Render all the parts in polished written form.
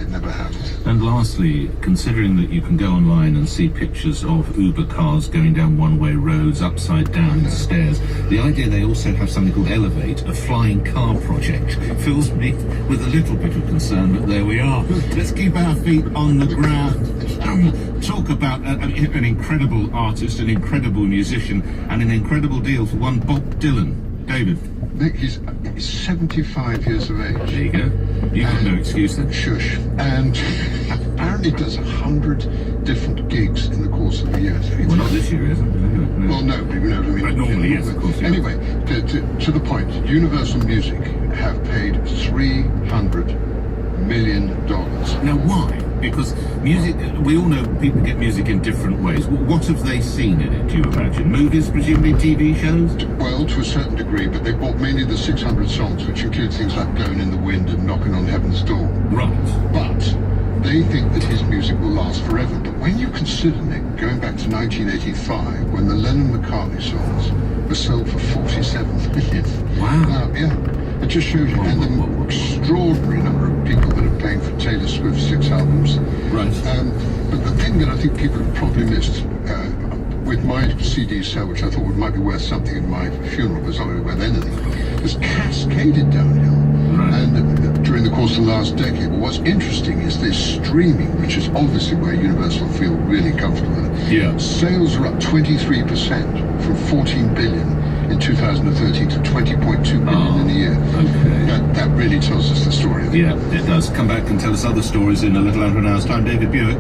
it never happens. And lastly, considering that you can go online and see pictures of Uber cars going down one-way roads, upside down stairs, the idea they also have something called Elevate, a flying car project, fills me with a little bit of concern, but there we are. Let's keep our feet on the ground. Talk about an incredible artist, an incredible musician, and an incredible deal for one Bob Dylan. David. Nick, he's 75 years of age. There you go. You've got no excuse then. Shush. And apparently does 100 different gigs in the course of the year. So well, not this year, is it? No. Well, no, but you know what I mean. But normally, yes, of course. Yeah. Anyway, to the point, Universal Music have paid $300 million. Now, why? Because music, we all know people get music in different ways. What have they seen in it, do you imagine? Movies, presumably TV shows? Well, to a certain degree, but they bought mainly the 600 songs, which include things like Blowing in the Wind and Knocking on Heaven's Door. Right. But they think that his music will last forever. But when you consider, Nick, going back to 1985, when the Lennon-McCartney songs were sold for 47 million. Wow. Yeah. It just shows you, and the extraordinary number of people that are paying for Taylor Swift's 6 albums. Right. But the thing that I think people have probably missed with my CD sale, which I thought might be worth something in my funeral, but it's not really worth anything, has cascaded downhill. Right. And during the course of the last decade. But what's interesting is this streaming, which is obviously where Universal feel really comfortable. Yeah. Sales are up 23% from 14 billion in 2013 to 20.2 billion in a year. Okay. That really tells us the story. Yeah, it does. Come back and tell us other stories in a little under an hour's time. David Buick.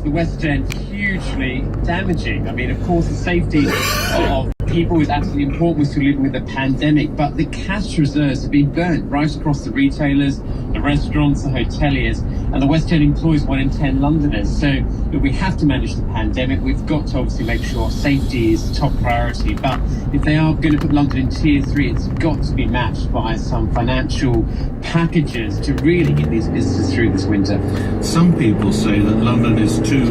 The West End hugely damaging. I mean, of course, the safety of people is absolutely important to living with the pandemic, but the cash reserves have been burnt right across the retailers, the restaurants, the hoteliers, and the West End employs 1 in 10 Londoners. So we have to manage the pandemic. We've got to obviously make sure safety is top priority, but if they are going to put London in tier 3, it's got to be matched by some financial packages to really get these businesses through this winter. Some people say that London is too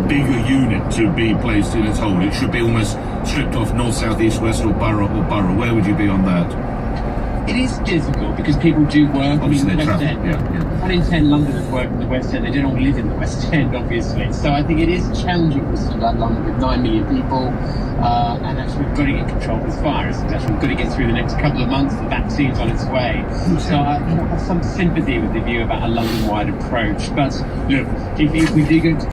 big a unit to be placed in its whole. It should be almost stripped off north, south, east, west, or borough. Where would you be on that? It is difficult because people do work. Obviously, in the they West travel. End. Yeah. 1 in 10 Londoners work in the West End. They don't all live in the West End, obviously. So I think it is challenging for a city like London with 9 million people. And actually, we've got to get control of this virus. Actually, we've got to get through the next couple of months. The vaccine's on its way. So I have some sympathy with the view about a London-wide approach. But look, if we do go to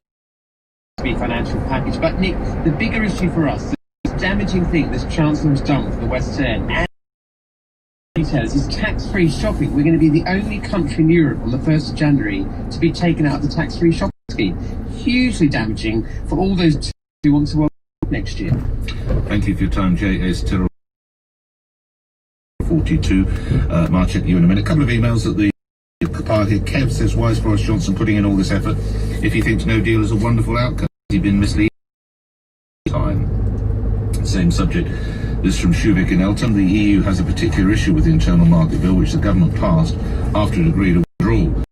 be financial package. But Nick, the bigger issue for us, the damaging thing this Chancellor has done for the West End and retailers is tax-free shopping. We're going to be the only country in Europe on the 1st of January to be taken out of the tax-free shopping scheme. Hugely damaging for all those who want to work next year. Thank you for your time, J.S. Tyrrell. 42. Mark, check you in a minute. A couple of emails at the pile here. Kev says, why is Boris Johnson putting in all this effort if he thinks no deal is a wonderful outcome? Has he been misleading? Same subject. This from Shuvik in Eltham. The EU has a particular issue with the internal market bill, which the government passed after it agreed to withdraw.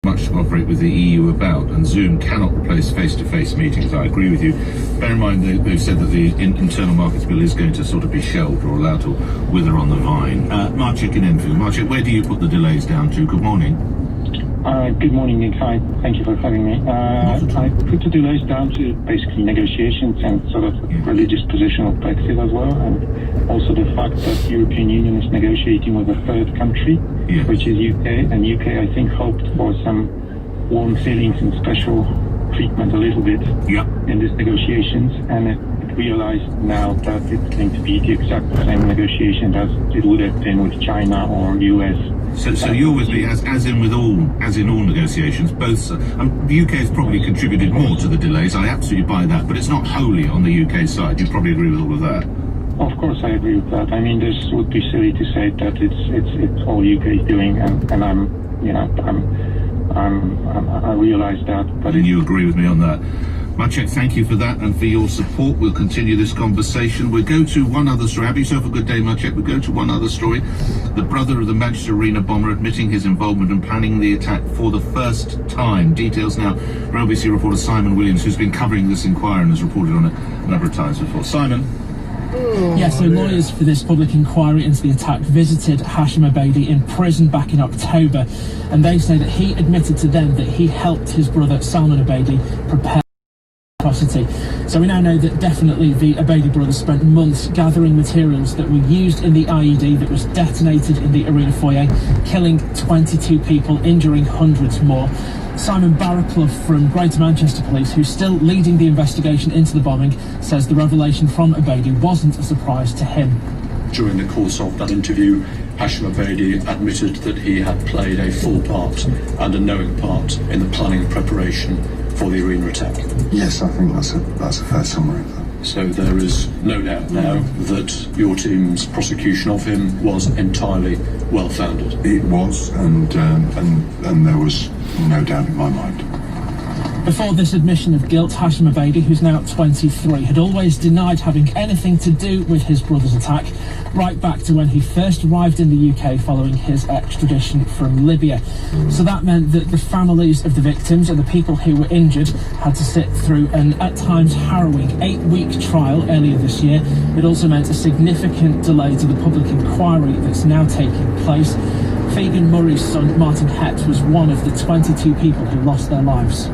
Much to operate with the EU about, and Zoom cannot replace face-to-face meetings. I agree with you. Bear in mind they've said that the internal markets bill is going to sort of be shelved or allowed to wither on the vine. Marcek in Enfield. Marcek, where do you put the delays down to? Good morning. Good morning, Nick. Hi, thank you for having me. I put the delays down to basically negotiations and sort of religious position of Brexit as well, and also the fact that the European Union is negotiating with a third country, which is UK, and UK, I think, hoped for some warm feelings and special treatment a little bit in these negotiations, and it realized now that it's going to be the exact same negotiation as it would have been with China or US. So you're with me, as in all negotiations, both. The UK has probably contributed more to the delays. I absolutely buy that, but it's not wholly on the UK side. You probably agree with all of that. Of course, I agree with that. I mean, this would be silly to say that it's all UK is doing, and I realize that. But you agree with me on that. Maciek, thank you for that and for your support. We'll continue this conversation. We'll go to one other story. Have yourself a good day, Maciek. We'll go to one other story. The brother of the Manchester Arena bomber admitting his involvement in planning the attack for the first time. Details now from LBC reporter Simon Williams, who's been covering this inquiry and has reported on it a number of times before. Simon. So lawyers for this public inquiry into the attack visited Hashim Abedi in prison back in October, and they say that he admitted to them that he helped his brother Salman Abedi prepare atrocity. So we now know that definitely the Abedi brothers spent months gathering materials that were used in the IED that was detonated in the arena foyer, killing 22 people, injuring hundreds more. Simon Barraclough from Greater Manchester Police, who's still leading the investigation into the bombing, says the revelation from Abedi wasn't a surprise to him. During the course of that interview, Hashim Abedi admitted that he had played a full part and a knowing part in the planning and preparation for the arena attack. Yes, I think that's a fair summary of that. So there is no doubt now that your team's prosecution of him was entirely well-founded. It was, and there was no doubt in my mind. Before this admission of guilt, Hashim Abedi, who's now 23, had always denied having anything to do with his brother's attack, right back to when he first arrived in the UK following his extradition from Libya. So that meant that the families of the victims and the people who were injured had to sit through an, at times, harrowing 8-week trial earlier this year. It also meant a significant delay to the public inquiry that's now taking place. Fagan Murray's son, Martin Hett, was one of the 22 people who lost their lives.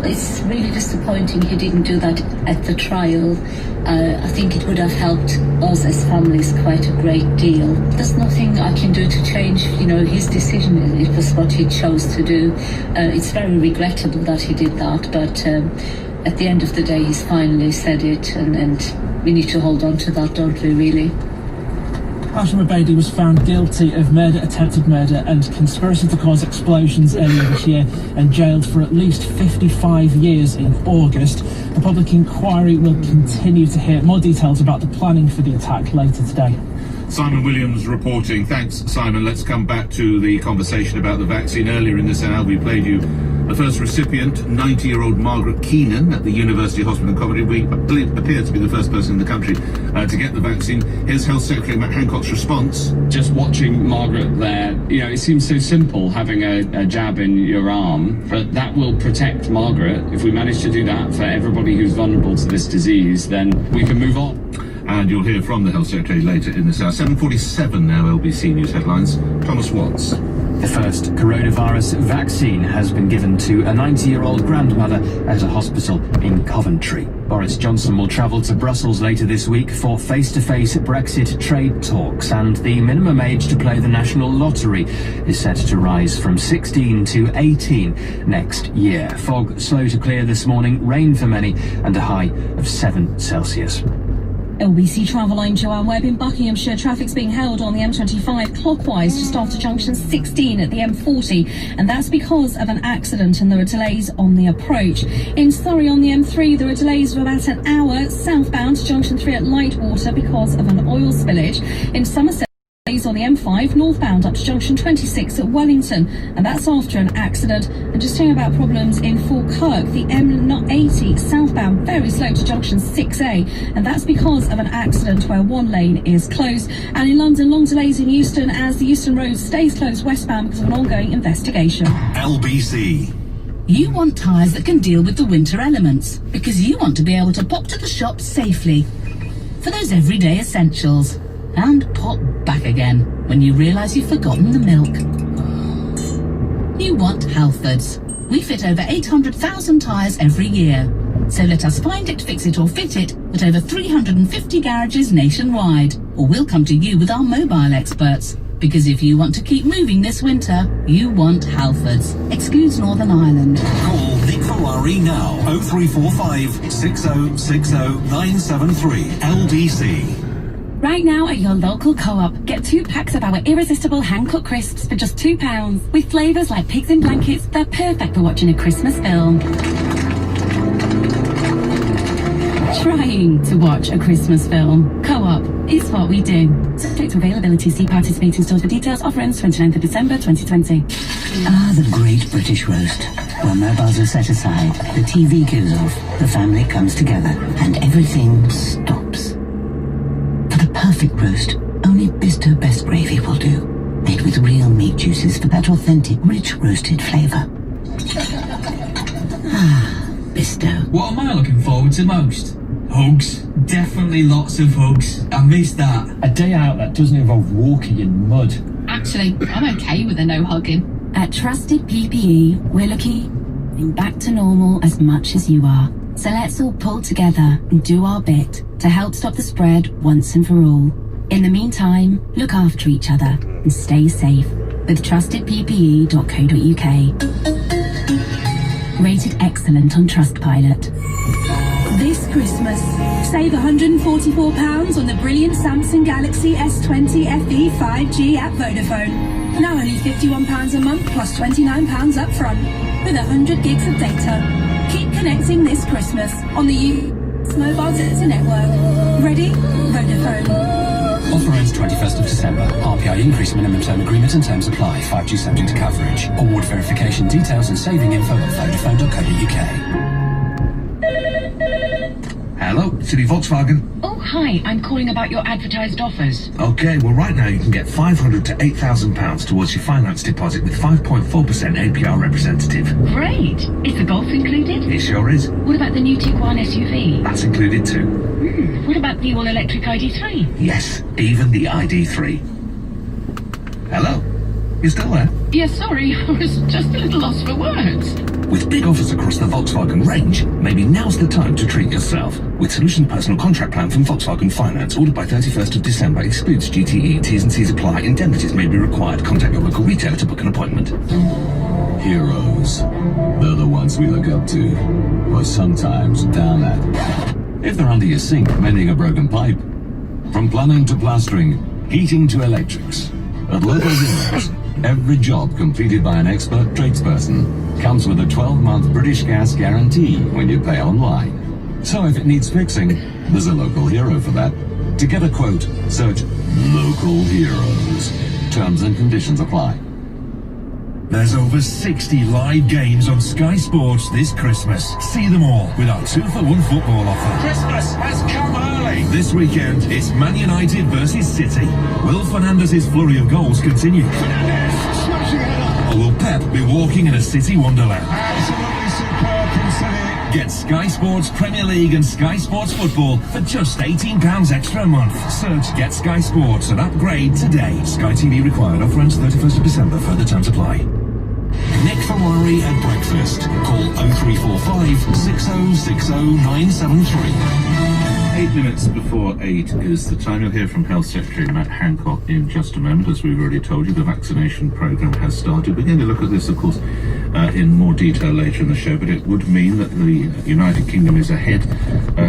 It's really disappointing he didn't do that at the trial. I think it would have helped us as families quite a great deal. There's nothing I can do to change, his decision. It was what he chose to do. It's very regrettable that he did that, but at the end of the day, he's finally said it, and we need to hold on to that, don't we, really? Hashim Abedi was found guilty of murder, attempted murder and conspiracy to cause explosions earlier this year and jailed for at least 55 years in August. The public inquiry will continue to hear more details about the planning for the attack later today. Simon Williams reporting. Thanks, Simon. Let's come back to the conversation about the vaccine. Earlier in this hour, we played you the first recipient, 90-year-old Margaret Keenan at the University Hospital in Coventry. We appear to be the first person in the country to get the vaccine. Here's Health Secretary Matt Hancock's response. Just watching Margaret there, it seems so simple having a jab in your arm, but that will protect Margaret. If we manage to do that for everybody who's vulnerable to this disease, then we can move on. And you'll hear from the Health Secretary later in this hour. 7:47 now, LBC News headlines. Thomas Watts. The first coronavirus vaccine has been given to a 90-year-old grandmother at a hospital in Coventry. Boris Johnson will travel to Brussels later this week for face-to-face Brexit trade talks, and the minimum age to play the national lottery is set to rise from 16 to 18 next year. Fog slow to clear this morning, rain for many, and a high of 7 Celsius. LBC Travel, I'm Joanne Webb. In Buckinghamshire, traffic's being held on the M25 clockwise just after junction 16 at the M40, and that's because of an accident and there are delays on the approach. In Surrey on the M3, there are delays of about an hour southbound to junction 3 at Lightwater because of an oil spillage. In Somerset, on the M5 northbound up to junction 26 at Wellington, and that's after an accident. And just hearing about problems in Falkirk, the M80 southbound very slow to junction 6A, and that's because of an accident where one lane is closed. And in London, long delays in Euston as the Euston Road stays closed westbound because of an ongoing investigation. LBC. You want tyres that can deal with the winter elements because you want to be able to pop to the shop safely for those everyday essentials. And pop back again when you realise you've forgotten the milk. You want Halfords. We fit over 800,000 tyres every year. So let us find it, fix it or fit it at over 350 garages nationwide. Or we'll come to you with our mobile experts. Because if you want to keep moving this winter, you want Halfords. Excludes Northern Ireland. Call Nick Ferrari now. 0345 6060 973 LBC. Right now at your local co-op, get 2 packs of our irresistible hand-cut crisps for just £2. With flavours like pigs in blankets, they're perfect for watching a Christmas film. Trying to watch a Christmas film. Co-op is what we do. Subject to availability. See participating stores for details. Offer ends 29th of December 2020. Ah, the great British roast. When mobiles are set aside, the TV goes off, the family comes together, and everything stops. For the perfect roast, only Bisto Best Gravy will do. Made with real meat juices for that authentic, rich roasted flavour. Ah, Bisto. What am I looking forward to most? Hugs. Definitely lots of hugs. I miss that. A day out that doesn't involve walking in mud. Actually, I'm okay with the no hugging. At Trusted PPE, we're looking back to normal as much as you are. So let's all pull together and do our bit to help stop the spread once and for all. In the meantime, look after each other and stay safe with trustedppe.co.uk. Rated excellent on Trustpilot. This Christmas, save £144 on the brilliant Samsung Galaxy S20 FE 5G at Vodafone. Now only £51 a month plus £29 up front, with 100 gigs of data. Keep connecting this Christmas on the mobile data network. Ready? Vodafone. Offer ends 21st of December. RPI increase minimum term agreement and terms apply. 5G subject to coverage. Award verification details and saving info at vodafone.co.uk. Hello, City Volkswagen. Oh, hi. I'm calling about your advertised offers. Okay, well right now you can get £500 to £8,000 towards your finance deposit with 5.4% APR representative. Great. Is the Golf included? It sure is. What about the new Tiguan SUV? That's included too. What about the all-electric ID3? Yes, even the ID3. Hello? You still there? Yeah, sorry. I was just a little lost for words. With big offers across the Volkswagen range, maybe now's the time to treat yourself. With Solution Personal Contract Plan from Volkswagen Finance, ordered by 31st of December, excludes GTE, T's and C's apply, indemnities may be required. Contact your local retailer to book an appointment. Heroes. They're the ones we look up to, or sometimes down at. If they're under your sink, mending a broken pipe. From plumbing to plastering, heating to electrics. At local Heroes, every job completed by an expert tradesperson comes with a 12-month British Gas guarantee when you pay online. So if it needs fixing, there's a local hero for that. To get a quote, search Local Heroes. Terms and conditions apply. There's over 60 live games on Sky Sports this Christmas. See them all with our 2-for-1 football offer. Christmas has come early! This weekend, it's Man United versus City. Will Fernandez's flurry of goals continue? Fernandez, smashing it up. Or will Pep be walking in a City wonderland? Absolutely superb from City. Get Sky Sports Premier League and Sky Sports Football for just £18 extra a month. Search Get Sky Sports and upgrade today. Sky TV required. Offer ends 31st of December. Further terms apply. Nick Ferrari at breakfast. Call 0345 6060 973. 8 minutes before 8 is the time. You'll hear from Health Secretary Matt Hancock in just a moment. As we've already told you, the vaccination programme has started. We're going to look at this, of course, in more detail later in the show, but it would mean that the United Kingdom is ahead,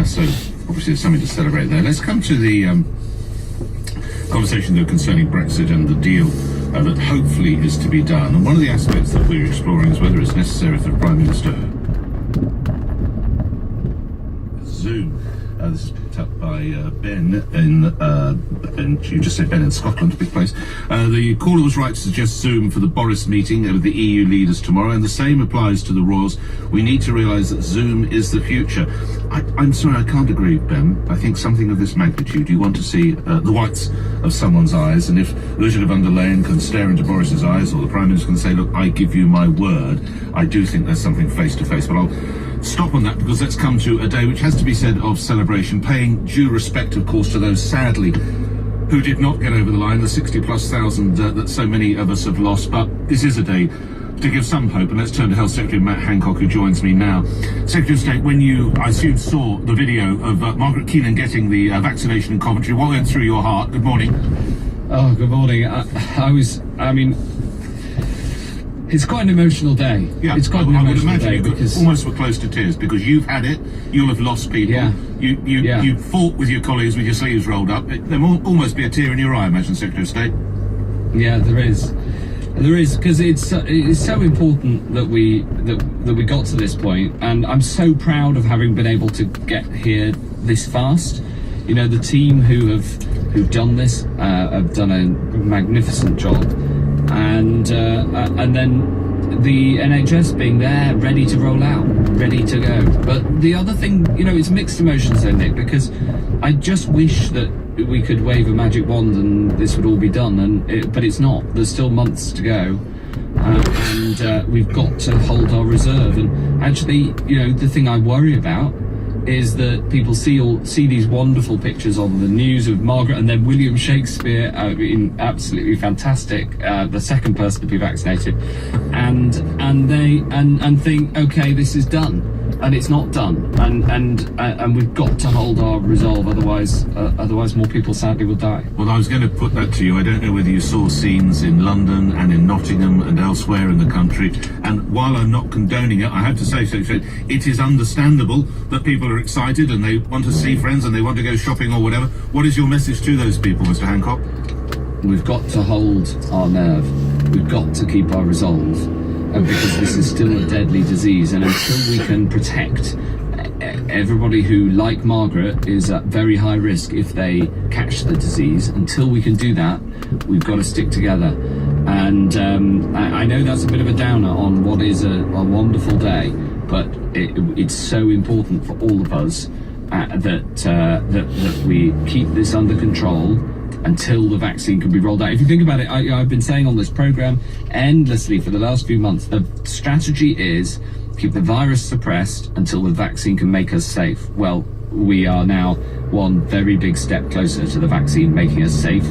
so obviously there's something to celebrate there. Let's come to the conversation, though, concerning Brexit and the deal that hopefully is to be done. And one of the aspects that we're exploring is whether it's necessary for the Prime Minister. Zoom. This is picked up by Ben and you just said Ben in Scotland, a big place. The caller was right to suggest Zoom for the Boris meeting with the EU leaders tomorrow, and the same applies to the Royals. We need to realise that Zoom is the future. I'm sorry, I can't agree, Ben. I think something of this magnitude, you want to see the whites of someone's eyes, and if Ursula von der Leyen can stare into Boris's eyes, or the Prime Minister can say, look, I give you my word, I do think there's something face to face. But I'll stop on that, because let's come to a day which has to be said of celebration, paying due respect, of course, to those, sadly, who did not get over the line, the 60,000+ that so many of us have lost. But this is a day to give some hope, and let's turn to Health Secretary Matt Hancock, who joins me now. Secretary of State, when you, I assume, saw the video of Margaret Keenan getting the vaccination in Coventry, what went through your heart? Good morning. Oh, good morning. It's quite an emotional day. Yeah, it's quite an emotional day because almost were close to tears, because you've had it, you'll have lost people. Yeah. You fought with your colleagues with your sleeves rolled up. There will almost be a tear in your eye, I imagine, Secretary of State. Yeah, there is, because it's so important that we got to this point, and I'm so proud of having been able to get here this fast. You know, the team who've done this have done a magnificent job. And then the NHS being there, ready to roll out, ready to go. But the other thing, it's mixed emotions though, Nick, because I just wish that we could wave a magic wand and this would all be done, but it's not. There's still months to go. And we've got to hold our reserve. And actually, the thing I worry about is that people see these wonderful pictures on the news of Margaret and then William Shakespeare, absolutely fantastic, the second person to be vaccinated, and think, okay, this is done. And it's not done, and we've got to hold our resolve. Otherwise, more people sadly will die. Well, I was going to put that to you. I don't know whether you saw scenes in London and in Nottingham and elsewhere in the country. And while I'm not condoning it, I have to say, it is understandable that people are excited and they want to see friends and they want to go shopping or whatever. What is your message to those people, Mr. Hancock? We've got to hold our nerve. We've got to keep our resolve. Because this is still a deadly disease, and until we can protect everybody who, like Margaret, is at very high risk if they catch the disease, until we can do that, we've got to stick together. And I know that's a bit of a downer on what is a wonderful day, but it's so important for all of us that we keep this under control until the vaccine can be rolled out. If you think about it, I've been saying on this program endlessly for the last few months, the strategy is keep the virus suppressed until the vaccine can make us safe. Well, we are now one very big step closer to the vaccine making us safe.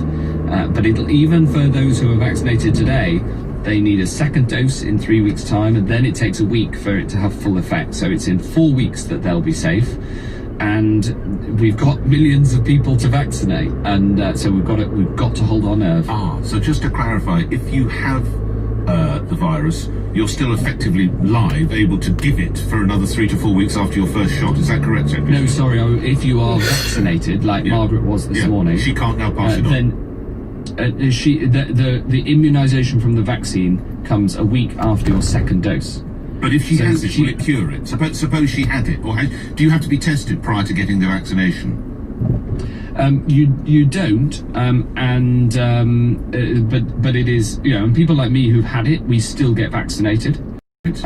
But even for those who are vaccinated today, they need a second dose in 3 weeks' time, and then it takes a week for it to have full effect. So it's in 4 weeks that they'll be safe. And we've got millions of people to vaccinate, and so we've got to hold our nerve. So just to clarify, if you have the virus, you're still effectively live, able to give it for another 3 to 4 weeks after your first shot. Is that correct, Secretary? No, sorry. If you are vaccinated, like Margaret was this morning, she can't now pass it on. Then the immunisation from the vaccine comes a week after your second dose. But if she has it, will it cure it? Suppose she had it, or do you have to be tested prior to getting the vaccination? You don't, but it is, and people like me who've had it, we still get vaccinated. But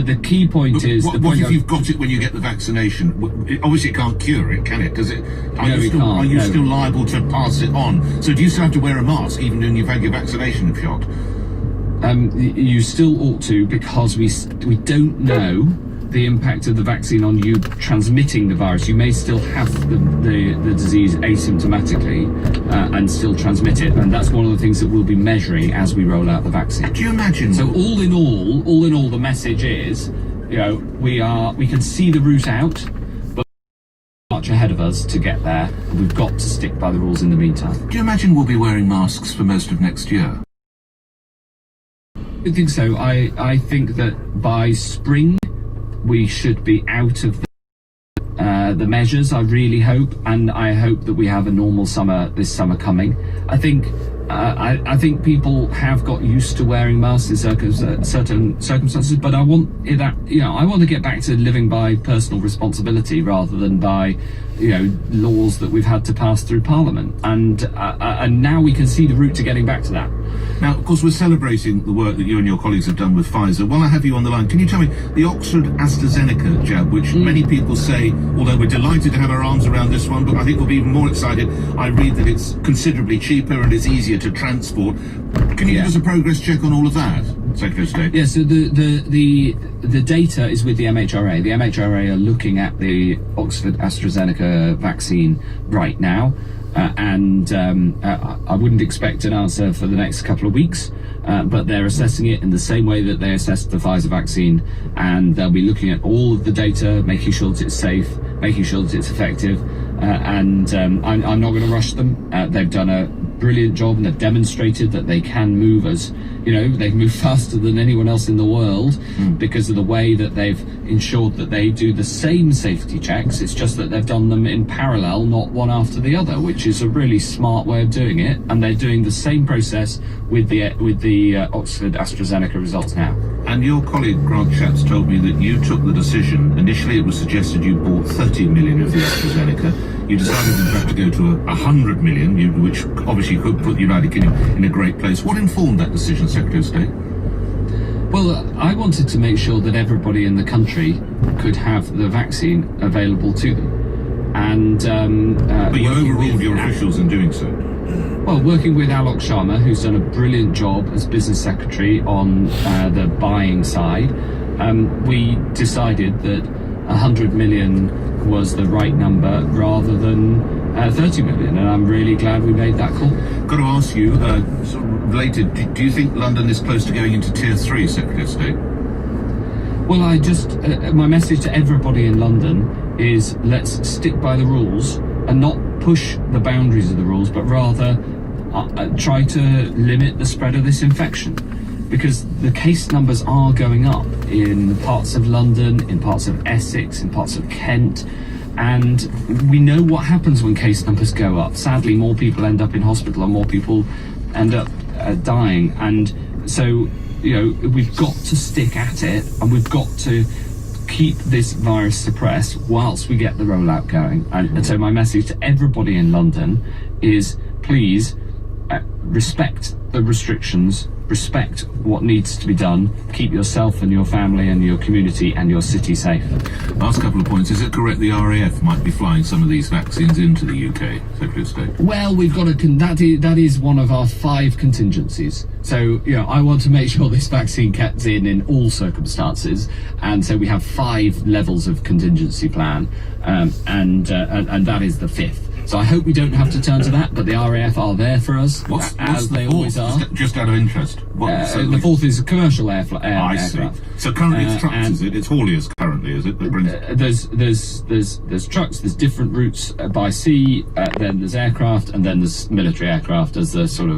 the key point is... What if you've got it when you get the vaccination? Obviously it can't cure it, can it? Does it? Are you still liable to pass it on? So do you still have to wear a mask even when you've had your vaccination shot? You still ought to, because we don't know the impact of the vaccine on you transmitting the virus. You may still have the disease asymptomatically and still transmit it, and that's one of the things that we'll be measuring as we roll out the vaccine. Do you imagine? So all in all, the message is, we can see the route out, but much ahead of us to get there, and we've got to stick by the rules in the meantime. Do you imagine we'll be wearing masks for most of next year? I think so. I think that by spring we should be out of the measures. I really hope, and I hope that we have a normal summer this summer coming. I think people have got used to wearing masks in certain circumstances, but I want to get back to living by personal responsibility rather than by laws that we've had to pass through Parliament, and now we can see the route to getting back to that. Now, of course, we're celebrating the work that you and your colleagues have done with Pfizer. While I have you on the line, can you tell me the Oxford-AstraZeneca jab, which many people say, although we're delighted to have our arms around this one, but I think we'll be even more excited. I read that it's considerably cheaper and it's easier to transport. Can you give us a progress check on all of that, Secretary of State? Yeah, so the data is with the MHRA. The MHRA are looking at the Oxford-AstraZeneca vaccine right now. I wouldn't expect an answer for the next couple of weeks, but they're assessing it in the same way that they assessed the Pfizer vaccine, and they'll be looking at all of the data, making sure that it's safe, making sure that it's effective, I'm not going to rush them. They've done a brilliant job, and they've demonstrated that they can move us. They move faster than anyone else in the world because of the way that they've ensured that they do the same safety checks. It's just that they've done them in parallel, not one after the other, which is a really smart way of doing it. And they're doing the same process with the Oxford-AstraZeneca results now. And your colleague Grant Shapps told me that you took the decision. Initially, it was suggested you bought 30 million of the AstraZeneca. You decided, in fact, to go to 100 million, which obviously could put the United Kingdom in a great place. What informed that decision, Secretary of State? Well, I wanted to make sure that everybody in the country could have the vaccine available to them. And but you overruled your officials in doing so. Well, working with Alok Sharma, who's done a brilliant job as business secretary on the buying side, we decided that 100 million was the right number rather than 30 million, and I'm really glad we made that call. Got to ask you, sort of related, do you think London is close to going into Tier 3, Secretary of State? Well, I just, my message to everybody in London is let's stick by the rules and not push the boundaries of the rules, but rather try to limit the spread of this infection. Because the case numbers are going up in parts of London, in parts of Essex, in parts of Kent, and we know what happens when case numbers go up. Sadly, more people end up in hospital and more people end up dying. And so, you know, we've got to stick at it, and we've got to keep this virus suppressed whilst we get the rollout going. And so my message to everybody in London is please respect the restrictions, respect what needs to be done, keep yourself and your family and your community and your city safe. Last couple of points. Is it correct the RAF might be flying some of these vaccines into the UK, Secretary of State? Well, we've got that is one of our 5 contingencies. So, you know, I want to make sure this vaccine gets in all circumstances, and so we have 5 levels of contingency plan, and that is the 5th. So I hope we don't have to turn to that, but the RAF are there for us, as they always are. Just out of interest. The 4th is a commercial aircraft. So currently it's trucks, is it? It's hauliers currently, is it? That brings there's trucks, there's different routes by sea, then there's aircraft, and then there's military aircraft as the sort of